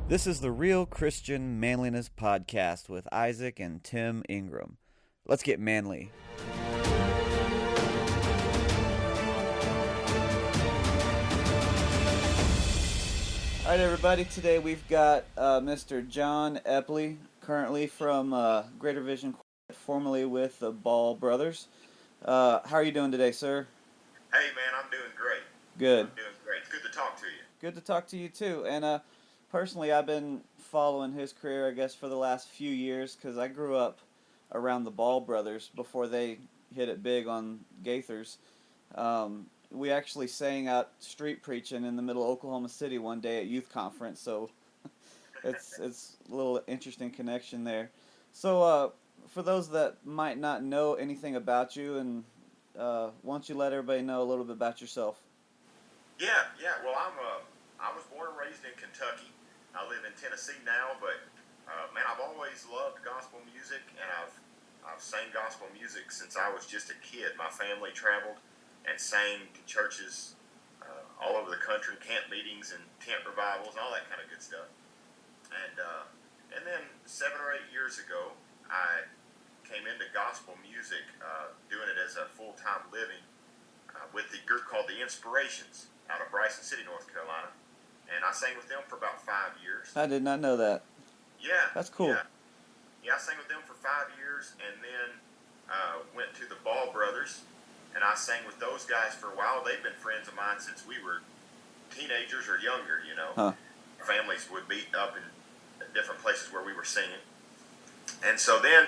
This is the Real Christian Manliness Podcast with Isaac and Tim Ingram. Let's get manly. All right, everybody. Today we've got Mr. Jon Epley, currently from Greater Vision, formerly with the Ball Brothers. How are you doing today, sir? Hey, man, I'm doing great. Good. I'm doing great. It's good to talk to you. Good to talk to you, too. And personally, I've been following his career, I guess, for the last few years, because I grew up around the Ball Brothers before they hit it big on Gaithers. We actually sang out street preaching in the middle of Oklahoma City one day at youth conference, so it's a little interesting connection there. So for those that might not know anything about you, and why don't you let everybody know a little bit about yourself? Yeah. Well, I was born and raised in Kentucky. I live in Tennessee now, but man, I've always loved gospel music, and I've sang gospel music since I was just a kid. My family traveled and sang to churches all over the country, camp meetings and tent revivals and all that kind of good stuff. And then 7 or 8 years ago, I came into gospel music, doing it as a full-time living with the group called the Inspirations out of Bryson City, North Carolina. And I sang with them for about 5 years. I did not know that. Yeah. That's cool. Yeah, I sang with them for 5 years, and then went to the Ball Brothers, and I sang with those guys for a while. They've been friends of mine since we were teenagers or younger, you know. Huh. Families would meet up in different places where we were singing. And so then,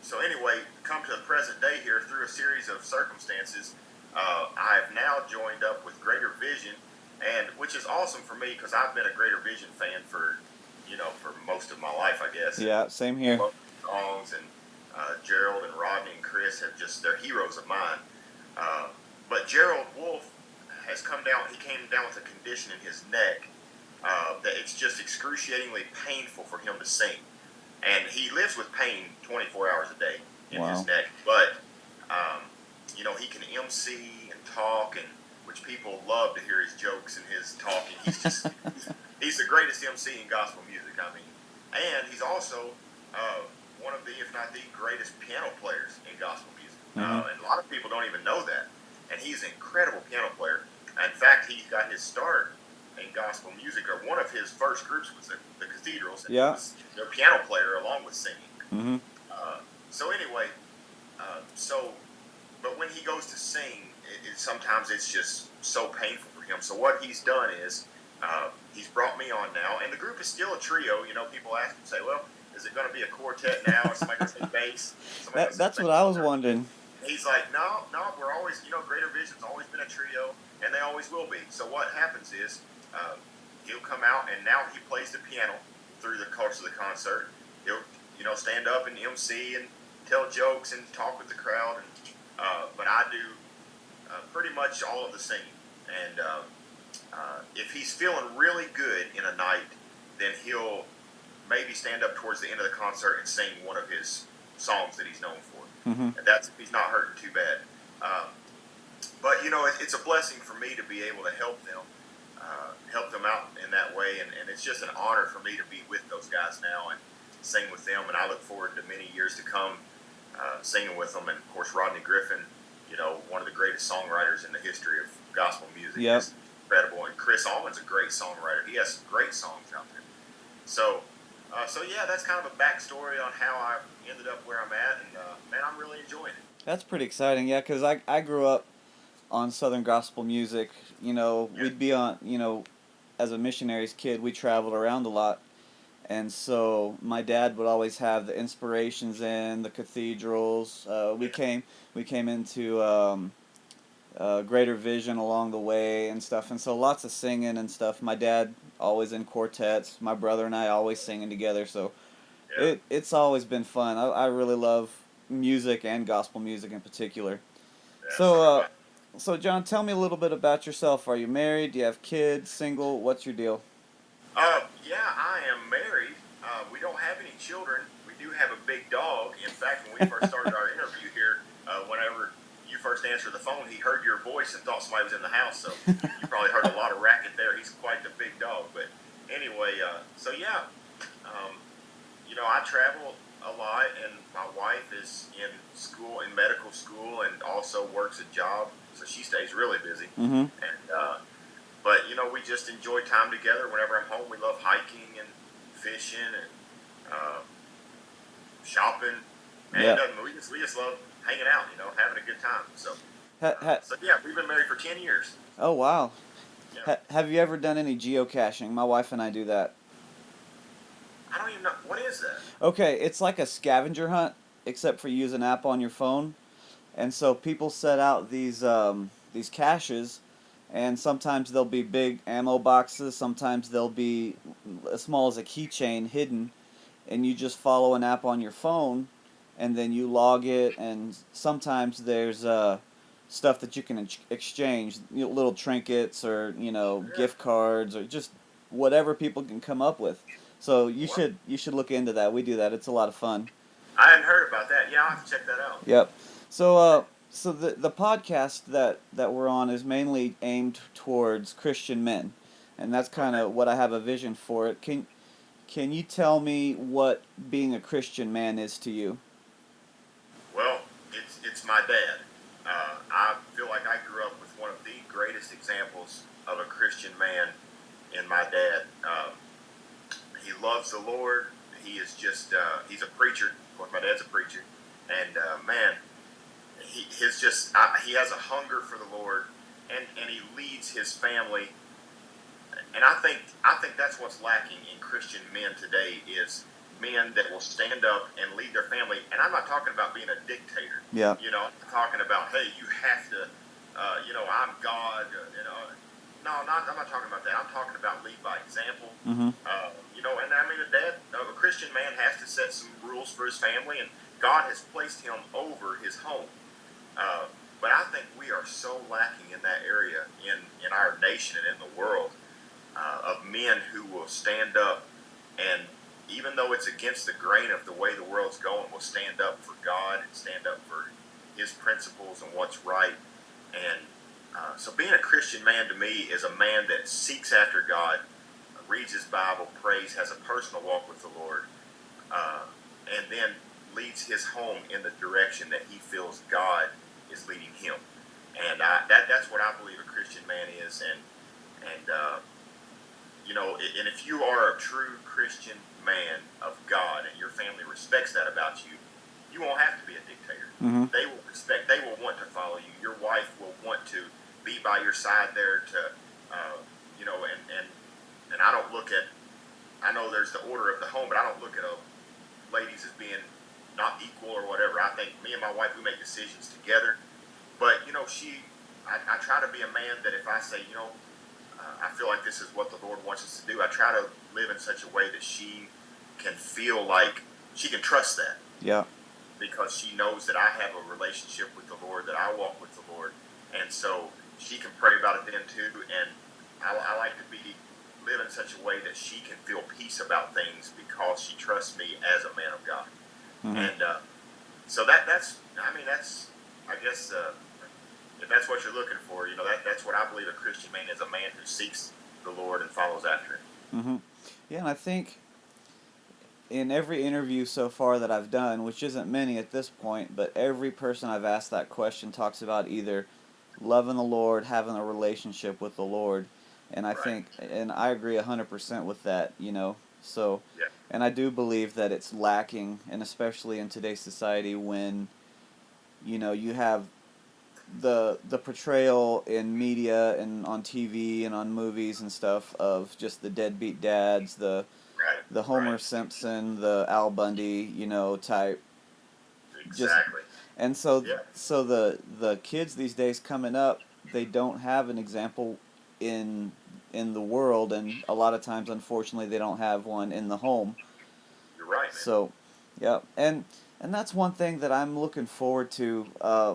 so anyway, come to the present day here, through a series of circumstances, I've now joined up with Greater Vision, and which is awesome for me because I've been a Greater Vision fan for most of my life, I guess. Yeah, same here. Songs and Gerald and Rodney and Chris they're heroes of mine. But Gerald Wolf has come down. He came down with a condition in his neck that it's just excruciatingly painful for him to sing, and he lives with pain 24 hours a day in his neck. But he can MC and talk, and which people love to hear his jokes and his talking. He's the greatest MC in gospel music. I mean, and he's also one of the, if not the greatest piano players in gospel music. Mm-hmm. And a lot of people don't even know that. And he's an incredible piano player. In fact, he got his start in gospel music, or one of his first groups was the Cathedrals. And he was their piano player along with singing. Mm-hmm. So anyway, but when he goes to sing, sometimes it's just so painful for him. So what he's done is he's brought me on now, and the group is still a trio. You know, people ask him, say, well, is it going to be a quartet now, or somebody going to sing bass? That's what I was wondering. He's like, no, we're always, Greater Vision's always been a trio, and they always will be. So what happens is he'll come out, and now he plays the piano through the course of the concert. He'll, stand up and MC and tell jokes and talk with the crowd. But I do pretty much all of the singing. And if he's feeling really good in a night, then he'll maybe stand up towards the end of the concert and sing one of his songs that he's known for. Mm-hmm. And that's if he's not hurting too bad. But it's a blessing for me to be able to help them out in that way, and it's just an honor for me to be with those guys now and sing with them. And I look forward to many years to come singing with them. And of course, Rodney Griffin, one of the greatest songwriters in the history of gospel music. Yep. Is incredible. And Chris Allman's a great songwriter. He has some great songs out there. So yeah, that's kind of a backstory on how I ended up where I'm at, and man, I'm really enjoying it. That's pretty exciting, yeah, because I grew up on Southern gospel music. We'd be on, as a missionary's kid, we traveled around a lot, and so my dad would always have the Inspirations in, the Cathedrals. We came into Greater Vision along the way and stuff, and so lots of singing and stuff. My dad always in quartets, my brother and I always singing together, so it's always been fun. I really love music and gospel music in particular. So Jon, tell me a little bit about yourself. Are you married? Do you have kids? Single? What's your deal? Yeah, I am married. We don't have any children. We do have a big dog. In fact, when we first started our interview here, whenever you first answered the phone, he heard your voice and thought somebody was in the house. So you probably heard a lot of racket there. He's quite the big dog. But Anyway, so yeah, um, I travel a lot, and my wife is in school, in medical school, and also works a job, so she stays really busy. Mm-hmm. And but we just enjoy time together. Whenever I'm home, we love hiking and fishing and shopping. Man, Yep. we just love hanging out, having a good time. So Ha, ha, so yeah, we've been married for 10 years. oh wow. Yeah, Have you ever done any geocaching? My wife and I do that. I don't even know what is that. Okay, it's like a scavenger hunt, except for you use an app on your phone. And so people set out these caches, and sometimes they'll be big ammo boxes. Sometimes they'll be as small as a keychain hidden, and you just follow an app on your phone, and then you log it. And sometimes there's stuff that you can exchange, little trinkets or Yeah. gift cards or just whatever people can come up with. So What? you should look into that. We do that. It's a lot of fun. I hadn't heard about that. Yeah, I'll have to check that out. Yep. So the podcast that we're on is mainly aimed towards Christian men, and that's kind Okay. of what I have a vision for it. Can you tell me what being a Christian man is to you? Well, it's my dad. I feel like I grew up with one of the greatest examples of a Christian man in my dad. He loves the Lord. He is just he's a preacher. Of course, my dad's a preacher, and man, he has a hunger for the Lord, and he leads his family. And I think that's what's lacking in Christian men today is men that will stand up and lead their family. And I'm not talking about being a dictator. Yeah. I'm talking about, hey, you have to, I'm God. No, I'm not talking about that. I'm talking about lead by example. Mm-hmm. And I mean, a Christian man has to set some rules for his family, and God has placed him over his home. Uh, but I think we are so lacking in that area in our nation and in the world of men who will stand up and, even though it's against the grain of the way the world's going, will stand up for God and stand up for His principles and what's right. And so being a Christian man to me is a man that seeks after God, reads his Bible, prays, has a personal walk with the Lord, and then leads his home in the direction that he feels God is leading him. And that's what I believe a Christian man is. And and if you are a true Christian man of God and your family respects that about you, you won't have to be a dictator. Mm-hmm. They will respect. They will want to follow you. Your wife will want to be by your side there to, and I don't look at. I know there's the order of the home, but I don't look at ladies as being not equal or whatever. I think me and my wife, we make decisions together. But I try to be a man that if I say, I feel like this is what the Lord wants us to do, I try to live in such a way that she can feel like she can trust that. Yeah. Because she knows that I have a relationship with the Lord, that I walk with the Lord. And so she can pray about it then too. And I like to live in such a way that she can feel peace about things because she trusts me as a man of God. Mm-hmm. And so that's I guess, if that's what you're looking for, that's what I believe a Christian man is, a man who seeks the Lord and follows after him. Mm-hmm. Yeah, and I think in every interview so far that I've done, which isn't many at this point, but every person I've asked that question talks about either loving the Lord, having a relationship with the Lord. And I Right. think, and I agree 100% with that, So, Yeah. and I do believe that it's lacking, and especially in today's society when, you have the portrayal in media and on TV and on movies and stuff of just the deadbeat dads, Right. the Homer Right. Simpson, the Al Bundy, type. Just Exactly. and so Yeah. so the kids these days coming up, they don't have an example in the world, and a lot of times, unfortunately, they don't have one in the home. You're right, man. So, yeah, and that's one thing that I'm looking forward to.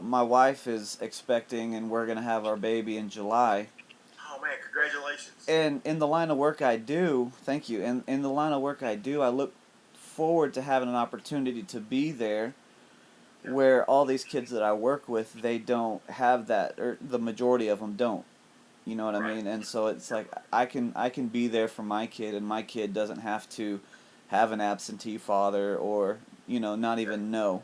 My wife is expecting, and we're gonna have our baby in July. Oh man, congratulations. And in the line of work I do, thank you. And in the line of work I do, I look forward to having an opportunity to be there, Yeah. where all these kids that I work with, they don't have that, or the majority of them don't. You know what I Right. mean? And so it's like I can be there for my kid, and my kid doesn't have to have an absentee father, or not Yeah. even know.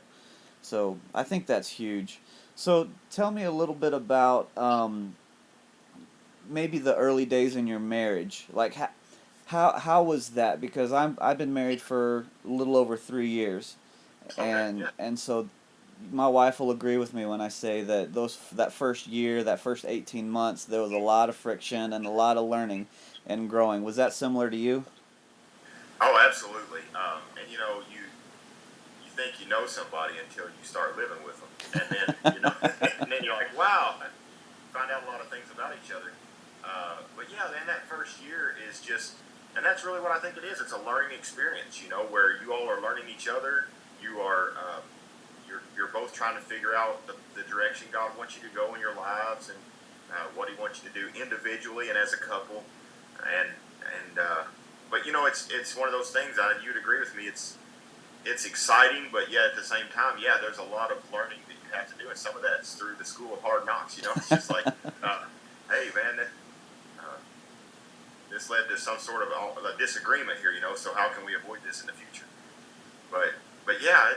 So I think that's huge. So tell me a little bit about maybe the early days in your marriage. Like how was that? Because I've been married for a little over 3 years, Okay. and Yeah. and so my wife will agree with me when I say that that first year, that first 18 months, there was a lot of friction and a lot of learning and growing. Was that similar to you? Oh, absolutely. And you think you know somebody until you start living with them, and then and then you're like, wow, I find out a lot of things about each other. But yeah, then that first year is just, and that's really what I think it is. It's a learning experience, where you all are learning each other. You are, you're both trying to figure out the direction God wants you to go in your lives, and what He wants you to do individually and as a couple. And but it's one of those things. You'd agree with me. It's exciting, but yet at the same time, yeah, there's a lot of learning that you have to do, and some of that's through the school of hard knocks. It's just like, hey, man, this led to some sort of a disagreement here. So how can we avoid this in the future? But yeah,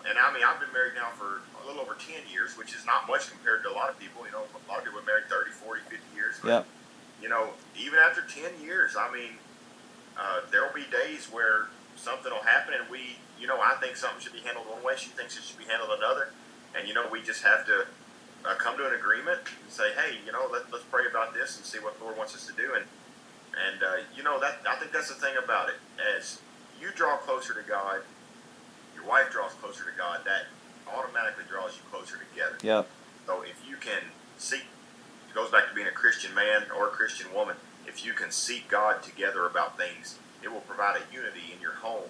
and I mean, I've been married now for a little over 10 years, which is not much compared to a lot of people. A lot of people have been married 30, 40, 50 years, but Yep. even after 10 years, I mean, there will be days where something will happen, and I think something should be handled one way, she thinks it should be handled another, and we just have to come to an agreement and say, hey, let's pray about this and see what the Lord wants us to do, and that I think that's the thing about it. As you draw closer to God, your wife draws closer to God. That automatically draws you closer together. Yep. So if you can seek, it goes back to being a Christian man or a Christian woman. If you can seek God together about things, it will provide a unity in your home,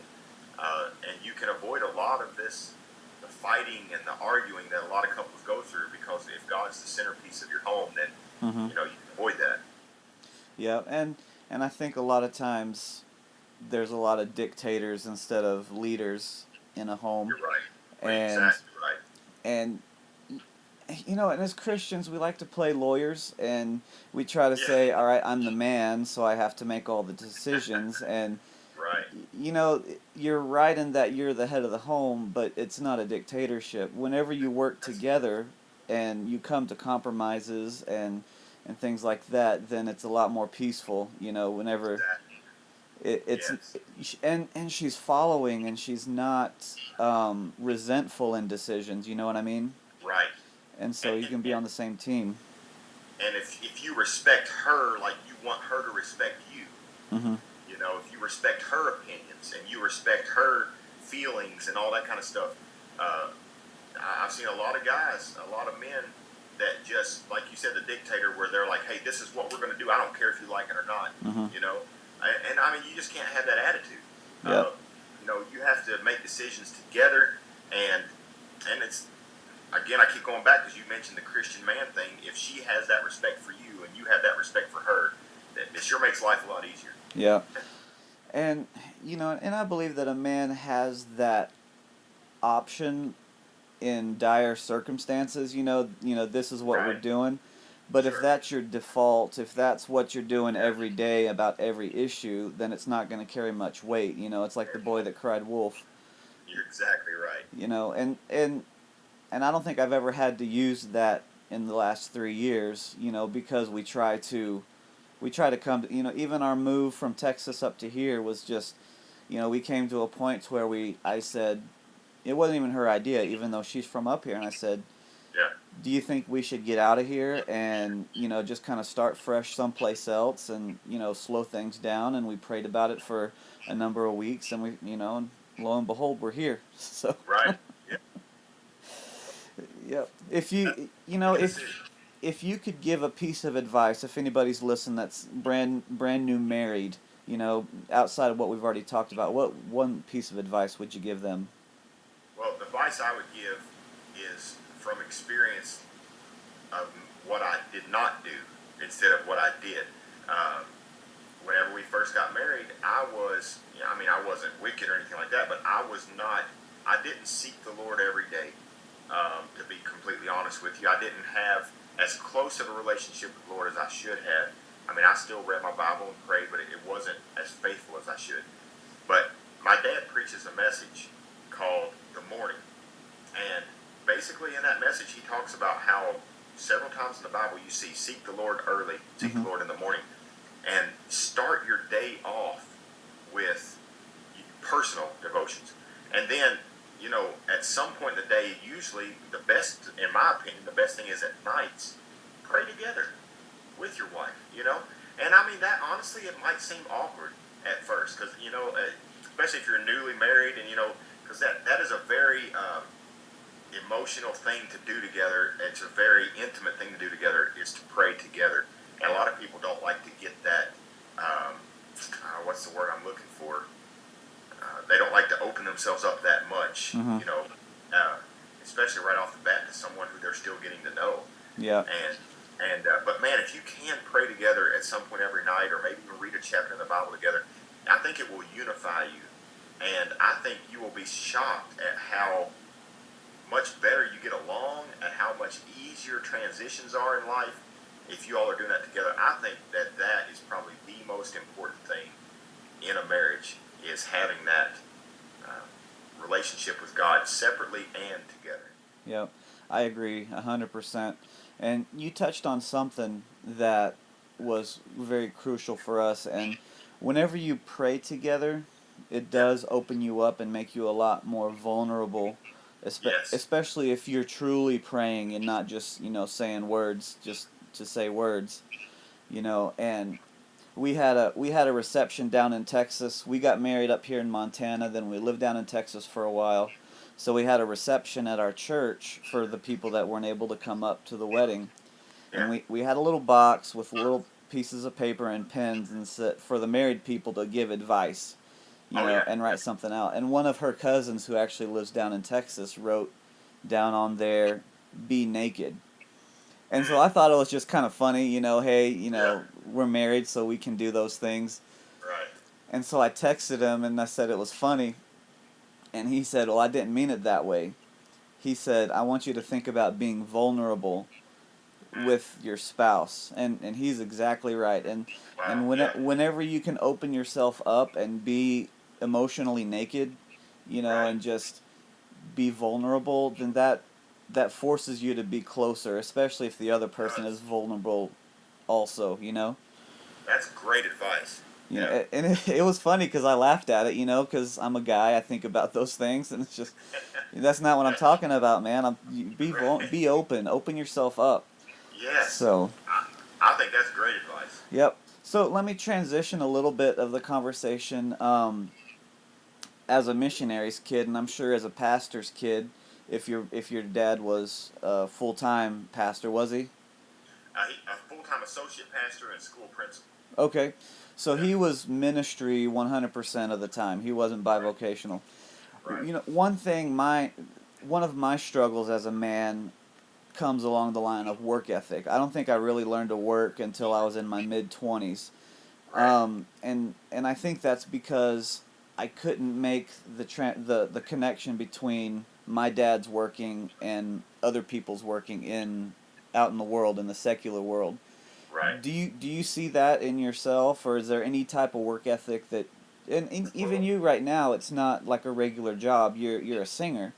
and you can avoid a lot of the fighting and the arguing that a lot of couples go through. Because if God's the centerpiece of your home, then Mm-hmm. you can avoid that. Yep. And I think a lot of times there's a lot of dictators instead of leaders in a home, You're right. Well, and exactly right. and and as Christians, we like to play lawyers, and we try to Yeah. say, all right, I'm the man, so I have to make all the decisions. And, Right. you know, you're right in that you're the head of the home, but it's not a dictatorship. Whenever you work That's together and you come to compromises and things like that, then it's a lot more peaceful, whenever exactly. it's, Yes. and she's following, and she's not resentful in decisions, you know what I mean? Right. And so And you and, can be and, on the same team. and if you respect her like you want her to respect you, Hmm. if you respect her opinions and you respect her feelings and all that kind of stuff, uh, I've seen a lot of guys, a lot of men that just, like you said, the dictator, where they're like, hey, this is what we're going to do. I don't care if you like it or not. Hmm. You know, and I mean, you just can't have that attitude. Yep. You have to make decisions together, and it's, again, I keep going back because you mentioned the Christian man thing. If she has that respect for you and you have that respect for her, it sure makes life a lot easier. Yep. And and I believe that a man has that option in dire circumstances. This is what we're Right. doing. But if Sure. that's your default, if that's what you're doing every day about every issue, then it's not going to carry much weight. It's like the boy that cried wolf. You're exactly right. And I don't think I've ever had to use that in the last 3 years. Because we try to come to, even our move from Texas up to here was just, we came to a point where I said, it wasn't even her idea, even though she's from up here, and I said, Yeah. do you think we should get out of here and, just kind of start fresh someplace else and, slow things down? And we prayed about it for a number of weeks, and and lo and behold, we're here. So, Right. Yeah. yeah. If you, Good if decision. if you could give a piece of advice, if anybody's listening that's brand new married, outside of what we've already talked about, what one piece of advice would you give them? Well, the advice I would give is from experience of what I did not do instead of what I did. Um, Whenever we first got married, I mean, I wasn't wicked or anything like that, but I didn't seek the Lord every day. To be completely honest with you, I didn't have as close of a relationship with the Lord as I should have. I mean, I still read my Bible and prayed, but it wasn't as faithful as I should. But my dad preaches a message called The Morning. And basically in that message, he talks about how several times in the Bible you see, seek the Lord early, seek the Lord in the morning, and start your day off with personal devotions. And then, you know, at some point in the day, usually the best, in my opinion, the best thing is at nights, pray together with your wife, you know? And I mean, that honestly, it might seem awkward at first, because, you know, especially if you're newly married, and, you know, because that is a very emotional thing to do together. It's a very intimate thing to do together, is to pray together. And a lot of people don't like to get that, what's the word I'm looking for? They don't like to open themselves up that much, you know, especially right off the bat to someone who they're still getting to know. Yeah. But man, if you can pray together at some point every night, or maybe even read a chapter in the Bible together, I think it will unify you. And I think you will be shocked at how much better you get along, and how much easier transitions are in life if you all are doing that together. I think that is probably the most important thing in a marriage, is having that relationship with God separately and together. Yep, I agree 100%. And you touched on something that was very crucial for us. And whenever you pray together, it does open you up and make you a lot more vulnerable, Yes. especially if you're truly praying and not just, you know, saying words just to say words, you know. And we had a reception down in Texas. We got married up here in Montana, then we lived down in Texas for a while. So we had a reception at our church for the people that weren't able to come up to the wedding. And Yeah. we had a little box with little pieces of paper and pens and for the married people to give advice, you Oh, know, yeah. and write something out. And one of her cousins, who actually lives down in Texas, wrote down on there, "Be naked." And so I thought it was just kind of funny, you know, hey, you know, we're married, so we can do those things. Right. And so I texted him and I said it was funny. And he said, "Well, I didn't mean it that way." He said, "I want you to think about being vulnerable with your spouse." And he's exactly right. And Wow. Yeah. whenever you can open yourself up and be emotionally naked, you know, Right. and just be vulnerable, then that forces you to be closer, especially if the other person is vulnerable also, you know. That's great advice. You know, Yeah. and it was funny because I laughed at it, you know, because I'm a guy. I think about those things, and it's just that's not what I'm talking about, man. Right. Be open, open yourself up. Yes. So, I think that's great advice. yep. So let me transition a little bit of the conversation. As a missionary's kid, and I'm sure as a pastor's kid, if your dad was a full time pastor, was he? A full-time associate pastor and school principal. Okay, so Yeah. he was ministry 100% of the time. He wasn't Right. bivocational. Right. You know, one of my struggles as a man comes along the line of work ethic. I don't think I really learned to work until I was in my mid-20s. Right. And I think that's because I couldn't make the connection between my dad's working and other people's working in out in the world, in the secular world. Right. Do you see that in yourself, or is there any type of work ethic that, and even Well, you right now, it's not like a regular job. You're a singer,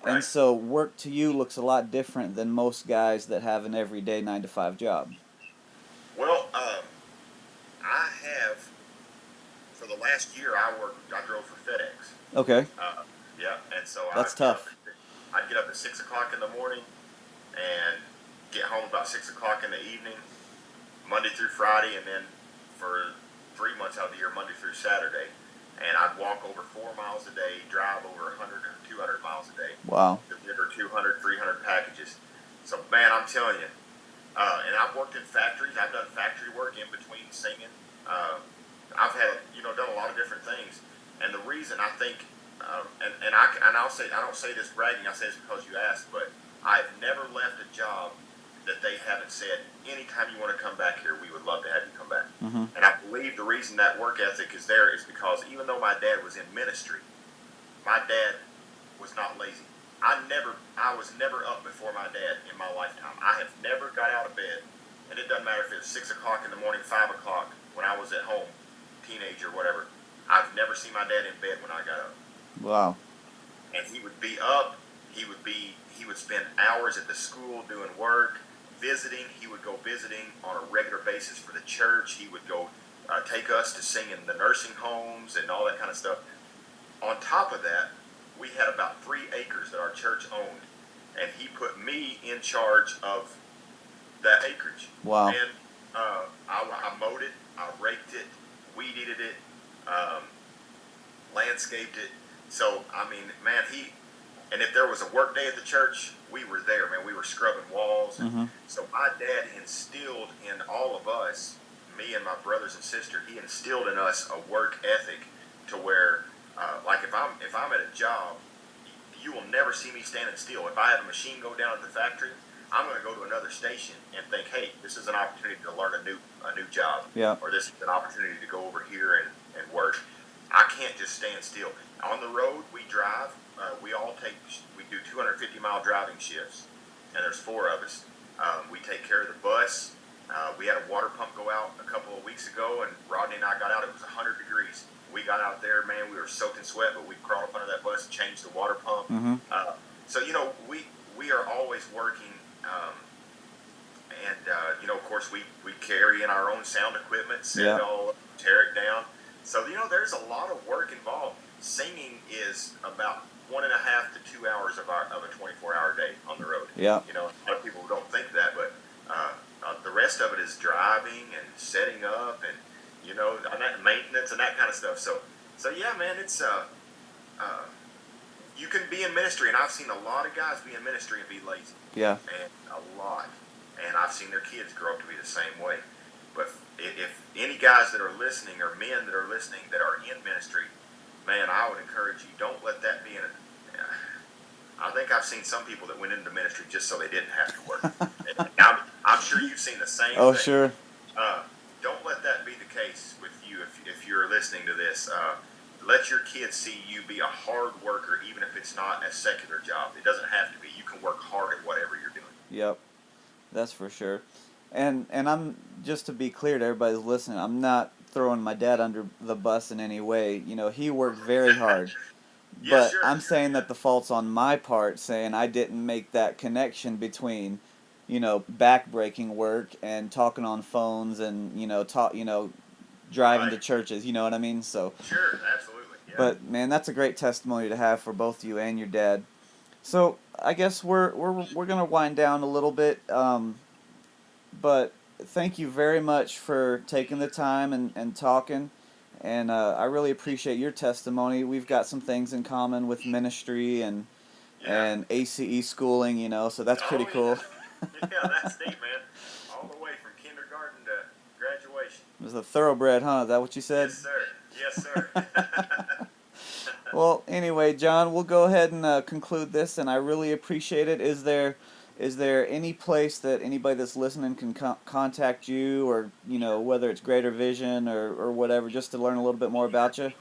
and right. so work to you looks a lot different than most guys that have an everyday 9 to 5 job. Well, I have, for the last year, I drove for FedEx. Okay, Yeah, and so that's tough. I'd get up at 6 o'clock in the morning and get home about 6 o'clock in the evening, Monday through Friday, and then for 3 months out of the year, Monday through Saturday. And I'd walk over 4 miles a day, drive over 100 or 200 miles a day, Wow. deliver 200, 300 packages. So, man, I'm telling you, and I've worked in factories. I've done factory work in between singing. I've had, done a lot of different things. And the reason I think, I'll say, I don't say this bragging. I say this because you asked, but I've never left a job that they haven't said, anytime you want to come back here, we would love to have you come back. Mm-hmm. And I believe the reason that work ethic is there is because even though my dad was in ministry, my dad was not lazy. I was never up before my dad in my lifetime. I have never got out of bed, and it doesn't matter if it was 6 o'clock in the morning, 5 o'clock when I was at home, teenager, whatever. I've never seen my dad in bed when I got up. Wow. And he would be up. He would spend hours at the school doing work, visiting. He would go visiting on a regular basis for the church. He would go take us to sing in the nursing homes and all that kind of stuff. On top of that, we had about 3 acres that our church owned, and he put me in charge of that acreage. Wow. And I mowed it, I raked it, weed eated it, landscaped it. So, I mean, man, and if there was a work day at the church, we were there, man. We were scrubbing walls. Mm-hmm. So my dad instilled in all of us, me and my brothers and sister, he instilled in us a work ethic to where, like if I'm at a job, you will never see me standing still. If I have a machine go down at the factory, I'm going to go to another station and think, hey, this is an opportunity to learn a new job. Yeah. Or this is an opportunity to go over here and work. I can't just stand still. On the road, we drive. We do 250-mile driving shifts, and there's 4 of us. We take care of the bus. We had a water pump go out a couple of weeks ago, and Rodney and I got out. It was 100 degrees. We got out there, man. We were soaking sweat, but we crawled up under that bus and changed the water pump. Mm-hmm. So, we are always working. Of course, we carry in our own sound equipment, set it all up, tear it down. So, there's a lot of work involved. Singing is about 1.5 to 2 hours of a 24-hour day on the road. Yeah. A lot of people don't think that, but the rest of it is driving and setting up and, maintenance and that kind of stuff. So yeah, man, it's you can be in ministry, and I've seen a lot of guys be in ministry and be lazy. Yeah. And a lot. And I've seen their kids grow up to be the same way. But if any guys that are listening or men that are listening that are in ministry, man, I would encourage you, don't let that be I think I've seen some people that went into ministry just so they didn't have to work. I'm sure you've seen the same Oh, thing. sure. Don't let that be the case with you if you're listening to this. Let your kids see you be a hard worker, even if it's not a secular job. It doesn't have to be. You can work hard at whatever you're doing. Yep. That's for sure. And I'm, just to be clear to everybody who's listening, I'm not throwing my dad under the bus in any way. He worked very hard. Yes, but sure, I'm saying that the fault's on my part, saying I didn't make that connection between, back-breaking work and talking on phones and, driving to churches, you know what I mean? So. Sure, absolutely. Yeah. But, man, that's a great testimony to have for both you and your dad. So, I guess we're going to wind down a little bit, but thank you very much for taking the time and talking. And I really appreciate your testimony. We've got some things in common with ministry and ACE schooling, so that's pretty cool. Yeah, that's neat, man. All the way from kindergarten to graduation. It was a thoroughbred, huh? Is that what you said? Yes, sir. Well, anyway, John, we'll go ahead and conclude this, and I really appreciate it. Is there any place that anybody that's listening can contact you, or whether it's Greater Vision or whatever, just to learn a little bit more about you?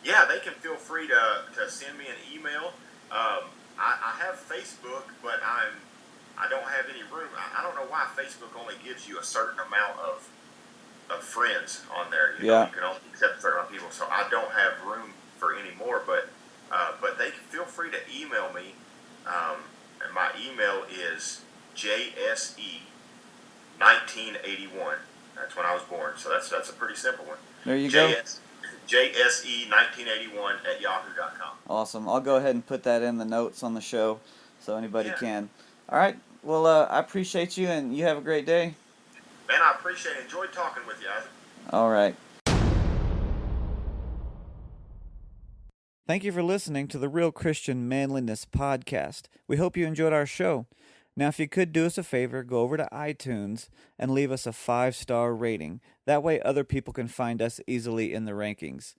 Yeah, they can feel free to send me an email. I have Facebook, but I don't have any room. I don't know why Facebook only gives you a certain amount of friends on there. You can only accept a certain amount of people, so I don't have room for any more. But they can feel free to email me. And my email is JSE1981. That's when I was born. So that's a pretty simple one. There you go. JSE1981@yahoo.com. Awesome. I'll go ahead and put that in the notes on the show so anybody can. All right. Well, I appreciate you, and you have a great day. Man, I appreciate it. Enjoyed talking with you, Isaac. All right. Thank you for listening to the Real Christian Manliness podcast. We hope you enjoyed our show. Now, if you could do us a favor, go over to iTunes and leave us a 5-star rating. That way other people can find us easily in the rankings.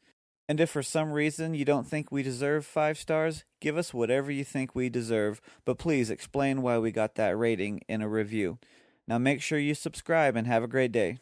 And if for some reason you don't think we deserve 5 stars, give us whatever you think we deserve, but please explain why we got that rating in a review. Now make sure you subscribe and have a great day.